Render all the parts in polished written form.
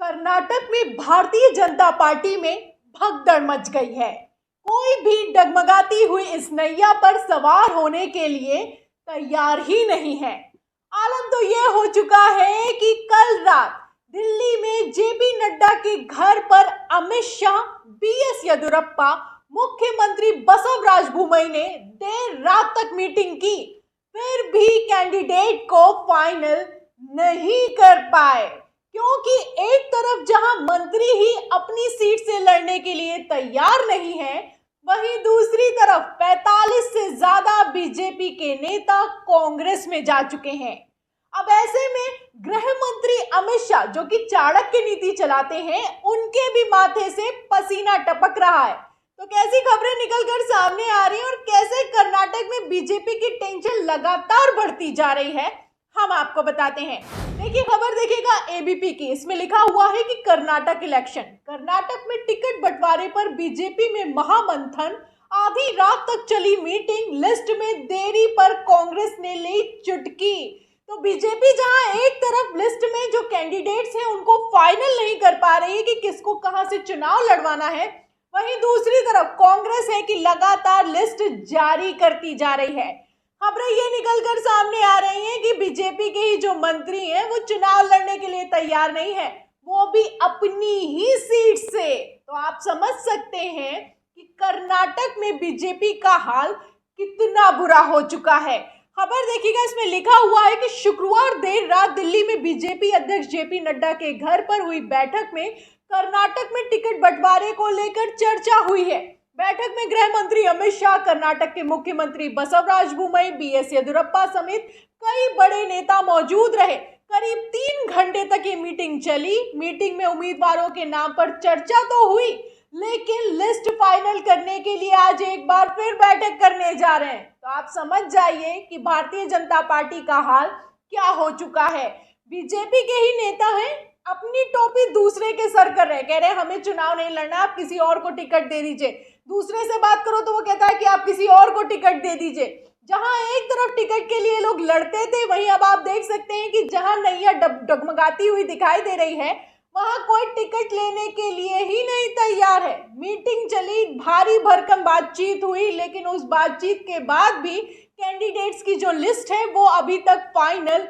कर्नाटक में भारतीय जनता पार्टी में भगदड़ मच गई है। कोई भी डगमगाती हुई इस नैया पर सवार होने के लिए तैयार ही नहीं है। आलम तो ये हो चुका है कि कल रात दिल्ली में जेपी नड्डा के घर पर अमित शाह, बीएस येदियुरप्पा, मुख्यमंत्री बसवराज बोम्मई ने देर रात तक मीटिंग की, फिर भी कैंडिडेट को फाइनल नहीं कर पाए। क्योंकि एक तरफ जहां मंत्री ही अपनी सीट से लड़ने के लिए तैयार नहीं है, वहीं दूसरी तरफ 45 से ज्यादा बीजेपी के नेता कांग्रेस में जा चुके हैं। अब ऐसे में गृह मंत्री अमित शाह, जो कि चाणक्य नीति चलाते हैं, उनके भी माथे से पसीना टपक रहा है। तो कैसी खबरें निकलकर सामने आ रही हैं और कैसे कर्नाटक में बीजेपी की टेंशन लगातार बढ़ती जा रही है, हम आपको बताते हैं। देखिए, खबर देखिएगा एबीपी की। इसमें लिखा हुआ है कि कर्नाटक इलेक्शन, कर्नाटक में टिकट बंटवारे पर बीजेपी में महामंथन, आधी रात तक चली मीटिंग, लिस्ट में देरी पर कांग्रेस ने ली चुटकी। तो बीजेपी जहां एक तरफ लिस्ट में जो कैंडिडेट्स हैं उनको फाइनल नहीं कर पा रही है कि किसको कहां से चुनाव लड़वाना है, वहीं दूसरी तरफ कांग्रेस है कि लगातार लिस्ट जारी करती जा रही है। खबरें ये निकलकर सामने आ रही हैं कि बीजेपी के ही जो मंत्री हैं वो चुनाव लड़ने के लिए तैयार नहीं है, वो भी अपनी ही सीट से। तो आप समझ सकते हैं कि कर्नाटक में बीजेपी का हाल कितना बुरा हो चुका है। खबर देखिएगा, इसमें लिखा हुआ है कि शुक्रवार देर रात दिल्ली में बीजेपी अध्यक्ष जेपी नड्डा के घर पर हुई बैठक में कर्नाटक में टिकट बंटवारे को लेकर चर्चा हुई है। बैठक में गृह मंत्री अमित शाह, कर्नाटक के मुख्यमंत्री बसवराज बोम्मई, बीएस येदियुरप्पा समेत कई बड़े नेता मौजूद रहे। करीब 3 घंटे तक ये मीटिंग चली। मीटिंग में उम्मीदवारों के नाम पर चर्चा तो हुई, लेकिन लिस्ट फाइनल करने के लिए आज एक बार फिर बैठक करने जा रहे हैं। तो आप समझ जाइए कि भारतीय जनता पार्टी का हाल क्या हो चुका है। बीजेपी के ही नेता हैं, अपनी टोपी दूसरे के सर कर रहे, कह रहे हैं हमें चुनाव नहीं लड़ना, आप किसी और को टिकट दे दीजिए। दूसरे से बात करो तो वो कहता है कि आप किसी और को टिकट दे दीजिए। जहां एक तरफ टिकट के लिए लोग लड़ते थे, वहीं अब आप देख सकते हैं कि जहां नैया डगमगाती हुई दिखाई दे रही है, वहां कोई टिकट लेने के लिए ही नहीं तैयार है। मीटिंग चली, भारी भरकम बातचीत हुई, लेकिन उस बातचीत के बाद भी कैंडिडेट्स की जो लिस्ट है वो अभी तक फाइनल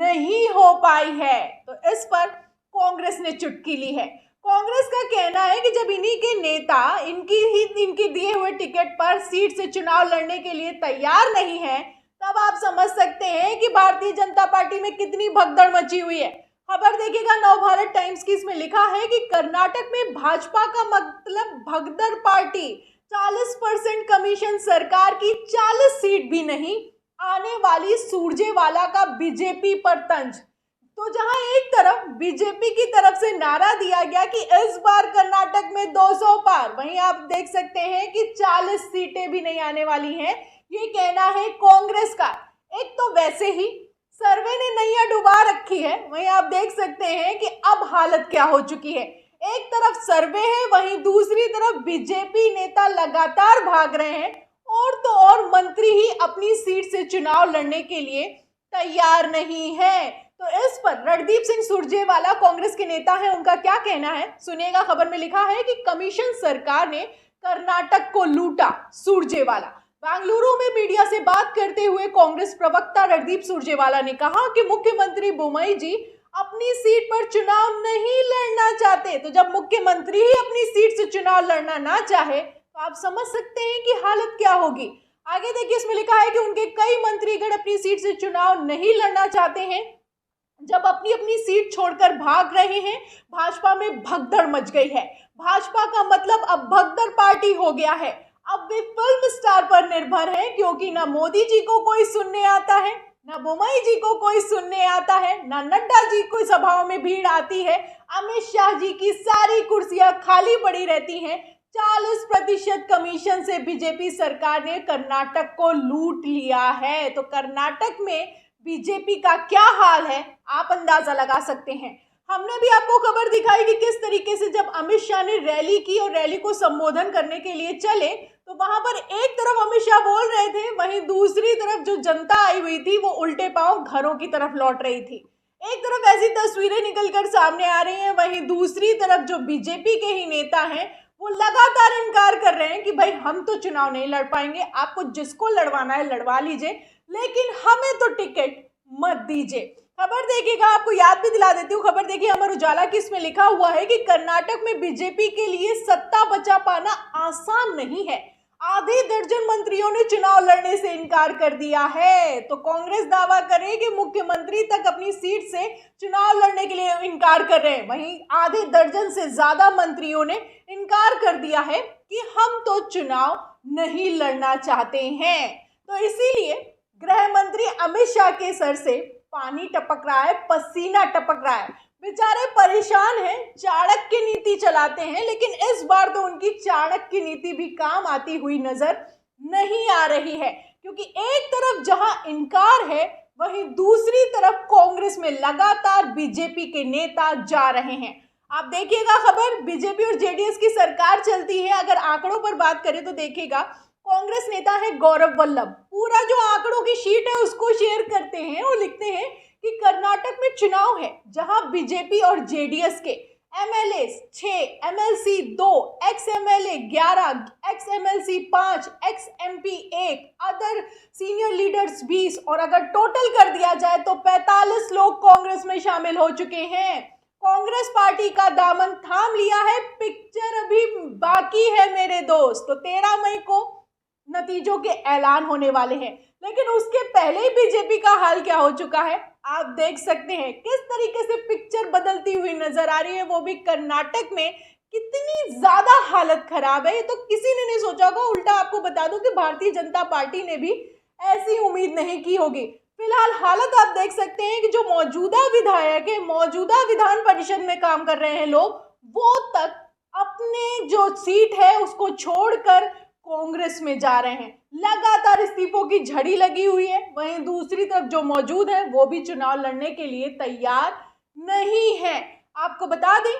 नहीं हो पाई है। तो इस पर कांग्रेस ने चुटकी ली है। कांग्रेस का कहना है कि जब इन्हीं के नेता इनकी दिए हुए टिकट पर सीट से चुनाव लड़ने के लिए तैयार नहीं है, तब आप समझ सकते हैं कि भारतीय जनता पार्टी में कितनी भगदड़ मची हुई है। खबर देखिएगा नवभारत टाइम्स की। इसमें लिखा है कि कर्नाटक में भाजपा का मतलब भगदड़ पार्टी, 40% कमीशन, सरकार की 40 सीट भी नहीं, आने वाली सुरजेवाला का बीजेपी पर तंज। तो जहां एक तरफ बीजेपी की तरफ से नारा दिया गया कि इस बार कर्नाटक में 200 पार, वहीं आप देख सकते हैं कि 40 सीटें भी नहीं आने वाली हैं, ये कहना है कांग्रेस का। एक तो वैसे ही सर्वे ने नैया डुबा रखी है, वहीं आप देख सकते हैं कि अब हालत क्या हो चुकी है। एक तरफ सर्वे है, वहीं दूसरी तरफ बीजेपी नेता लगातार भाग रहे हैं, और तो और मंत्री ही अपनी सीट से चुनाव लड़ने के लिए तैयार नहीं है। तो इस पर रणदीप सिंह सुरजेवाला, कांग्रेस के नेता हैं, उनका क्या कहना है सुनिएगा। खबर में लिखा है कि कमीशन सरकार ने कर्नाटक को लूटा, सुरजेवाला। बेंगलुरु में मीडिया से बात करते हुए कांग्रेस प्रवक्ता रणदीप सुरजेवाला ने कहा कि मुख्यमंत्री बोम्मई जी अपनी सीट पर चुनाव नहीं लड़ना चाहते। तो जब मुख्यमंत्री ही अपनी सीट से चुनाव लड़ना ना चाहे, तो आप समझ सकते हैं कि हालत क्या होगी। आगे देखिए, इसमें लिखा है कि उनके कई मंत्रीगण अपनी सीट से चुनाव नहीं लड़ना चाहते हैं। जब अपनी अपनी सीट छोड़कर भाग रहे हैं, भाजपा में भगदड़ मच गई है। भाजपा का मतलब अब भगदड़ पार्टी हो गया है। अब वे फिल्म स्टार पर निर्भर है, क्योंकि ना मोदी जी को कोई सुनने आता है, ना बोम्मई जी को कोई सुनने आता है, ना नड्डा जी को सभाओं में भीड़ आती है। अमित शाह जी की सारी कुर्सियां खाली पड़ी रहती हैं। 40% कमीशन से बीजेपी सरकार ने कर्नाटक को लूट लिया है। तो कर्नाटक में बीजेपी का क्या हाल है आप अंदाजा लगा सकते हैं। हमने भी आपको खबर दिखाई कि किस तरीके से जब अमित शाह ने रैली की और रैली को संबोधन करने के लिए चले, तो वहां पर एक तरफ अमित शाह बोल रहे थे, वहीं दूसरी तरफ जो जनता आई हुई थी वो उल्टे पांव घरों की तरफ लौट रही थी। एक तरफ ऐसी तस्वीरें निकलकर सामने आ रही हैं, वहीं दूसरी तरफ जो बीजेपी के ही नेता हैं वो लगातार इनकार कर रहे हैं कि भाई हम तो चुनाव नहीं लड़ पाएंगे, आपको जिसको लड़वाना है लड़वा लीजिए, लेकिन हमें तो टिकट मत दीजिए। खबर देखिएगा, आपको याद भी दिला देती हूँ। खबर देखिए अमर उजाला की, इसमें लिखा हुआ है कि कर्नाटक में बीजेपी के लिए सत्ता बचा पाना आसान नहीं है। आधे दर्जन मंत्रियों ने चुनाव लड़ने से इनकार कर दिया है। तो कांग्रेस दावा करे कि मुख्यमंत्री तक अपनी सीट से चुनाव लड़ने के लिए इनकार कर रहे हैं, वहीं आधे दर्जन से ज्यादा मंत्रियों ने इनकार कर दिया है कि हम तो चुनाव नहीं लड़ना चाहते हैं। तो इसीलिए गृह मंत्री अमित शाह के सर से पानी टपक रहा है, पसीना टपक रहा है। बेचारे परेशान हैं, चाणक्य नीति चलाते हैं, लेकिन इस बार तो उनकी चाणक्य नीति भी काम आती हुई नजर नहीं आ रही है, क्योंकि एक तरफ जहां इनकार है वहीं दूसरी तरफ कांग्रेस में लगातार बीजेपी के नेता जा रहे हैं। आप देखिएगा खबर, बीजेपी और जेडीएस की सरकार चलती है। अगर आंकड़ों पर बात करें तो देखिएगा कांग्रेस नेता है गौरव वल्लभ, पूरा जो आंकड़ों की शीट है उसको शेयर करते हैं और लिखते हैं कि कर्नाटक में चुनाव है जहां बीजेपी और जेडीएस के MLA 6, MLC 2, ex MLA 11, x MLC 5, x MP 1, other senior leaders 20 और अगर टोटल कर दिया जाए तो 45 लोग कांग्रेस में शामिल हो चुके हैं। कांग्रेस पार्टी का दामन थाम लिया है, पिक्चर अभी बाकी है मेरे दोस्त। तो 13 मई को नतीजों के ऐलान होने वाले हैं, लेकिन उसके पहले ही बीजेपी का हाल क्या हो चुका है आप देख सकते हैं। किस तरीके से पिक्चर बदलती हुई नजर आ रही है, वो भी कर्नाटक में। कितनी ज्यादा हालत खराब है, ये तो किसी ने नहीं सोचा होगा। उल्टा आपको बता दूं कि भारतीय जनता पार्टी ने भी ऐसी उम्मीद नहीं की होगी। फिलहाल हालत आप देख सकते हैं कि जो मौजूदा विधायक है, मौजूदा विधान परिषद में काम कर रहे हैं लोग, वो तक अपने जो सीट है उसको छोड़कर कांग्रेस में जा रहे हैं। लगातार इस्तीफों की झड़ी लगी हुई है, वहीं दूसरी तरफ जो मौजूद है वो भी चुनाव लड़ने के लिए तैयार नहीं है। आपको बता दें,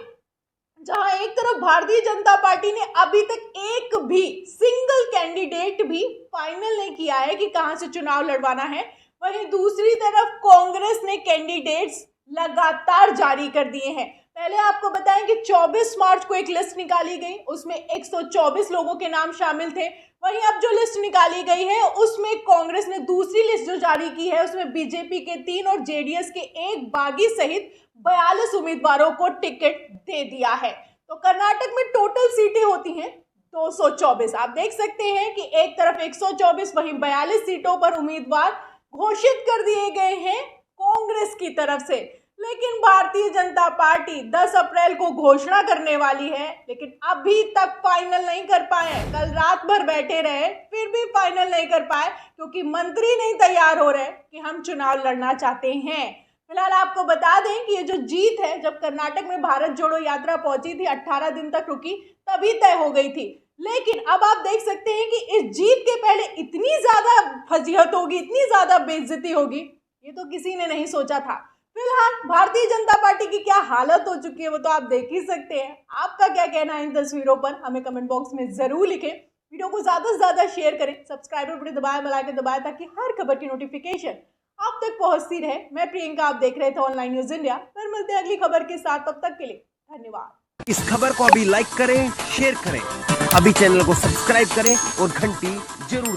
जहां एक तरफ भारतीय जनता पार्टी ने अभी तक एक भी सिंगल कैंडिडेट भी फाइनल नहीं किया है कि कहां से चुनाव लड़वाना है, वहीं दूसरी तरफ कांग्रेस ने कैंडिडेट्स लगातार जारी कर दिए हैं। पहले आपको बताएं कि 24 मार्च को एक लिस्ट निकाली गई, उसमें 124 लोगों के नाम शामिल थे। वहीं अब जो लिस्ट निकाली गई है उसमें कांग्रेस ने दूसरी लिस्ट जो जारी की है उसमें बीजेपी के 3 और जेडीएस के 1 बागी सहित 42 उम्मीदवारों को टिकट दे दिया है। तो कर्नाटक में टोटल सीटें होती हैं 224। आप देख सकते हैं कि एक तरफ 124, वहीं 42 सीटों पर उम्मीदवार घोषित कर दिए गए हैं कांग्रेस की तरफ से। लेकिन भारतीय जनता पार्टी 10 अप्रैल को घोषणा करने वाली है, लेकिन अभी तक फाइनल नहीं कर पाए। कल रात भर बैठे रहे, फिर भी फाइनल नहीं कर पाए, क्योंकि मंत्री नहीं तैयार हो रहे कि हम चुनाव लड़ना चाहते हैं। फिलहाल आपको बता दें कि ये जो जीत है, जब कर्नाटक में भारत जोड़ो यात्रा पहुंची थी, 18 दिन तक रुकी, तभी तय हो गई थी। लेकिन अब आप देख सकते हैं कि इस जीत के पहले इतनी ज्यादा फजीहत होगी, इतनी ज्यादा बेइज्जती होगी, ये तो किसी ने नहीं सोचा था। फिलहाल भारतीय जनता पार्टी की क्या हालत हो चुकी है वो तो आप देख ही सकते हैं। आपका क्या कहना है इन तस्वीरों पर, हमें कमेंट बॉक्स में जरूर लिखें। वीडियो को ज्यादा से ज्यादा शेयर करें, सब्सक्राइबर बटन दबाएं, बेल आइकन दबाएं, ताकि हर खबर की नोटिफिकेशन आप तक पहुंचती रहे। मैं प्रियंका, आप देख रहे थे ऑनलाइन न्यूज इंडिया। फिर मिलते हैं अगली खबर के साथ, तब तक के लिए धन्यवाद। इस खबर को अभी लाइक करें, शेयर करें, अभी चैनल को सब्सक्राइब करें और घंटी जरूर